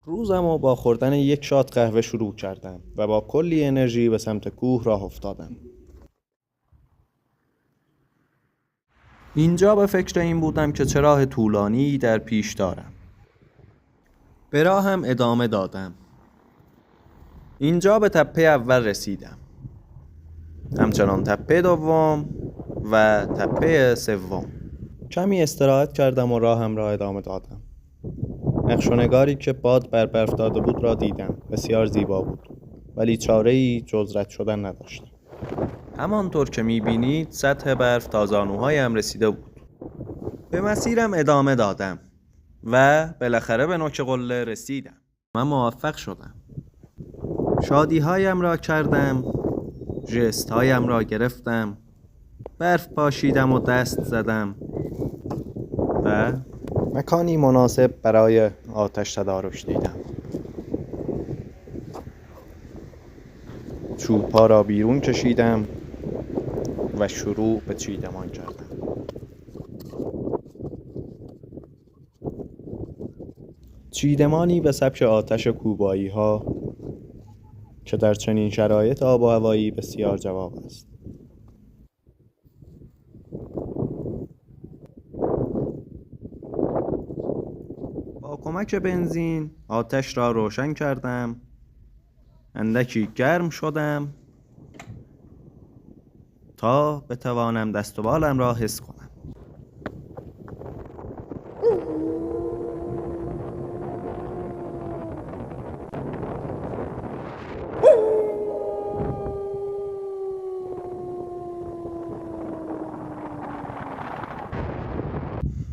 روزم رو با خوردن یک شات قهوه شروع کردم و با کلی انرژی به سمت کوه راه افتادم. اینجا به فکر این بودم که چه راه طولانی در پیش دارم. به راهم ادامه دادم. اینجا به تپه اول رسیدم. همچنان تپه دوم و تپه سوم. کمی استراحت کردم و راهم را ادامه دادم. نقش و نگاری که باد بر برف داده بود را دیدم. بسیار زیبا بود، ولی چاره‌ای جز رد شدن نداشتم. همانطور که می‌بینید سطح برف تا زانوهایم رسیده بود. به مسیرم ادامه دادم و بالاخره به نوک قله رسیدم. من موفق شدم. شادی‌هایم را کردم، ژست‌هایم را گرفتم، برف پاشیدم و دست زدم و مکانی مناسب برای آتش تدارک دیدم. چوب‌ها را بیرون کشیدم و شروع به چیدمان کردم. چیدمانی به سبک آتش کوبایی‌ها که در چنین شرایط آب و هوایی بسیار جواب است. با کمک بنزین آتش را روشن کردم، اندکی گرم شدم تا بتوانم دست و بالم را حس کنم.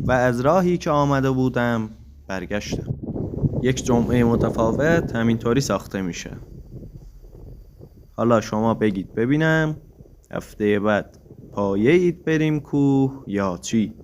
و از راهی که آمده بودم برگشتم. یک جمعه متفاوت همینطوری ساخته میشه. حالا شما بگید ببینم هفته بعد پایه اید بریم کوه یا چی؟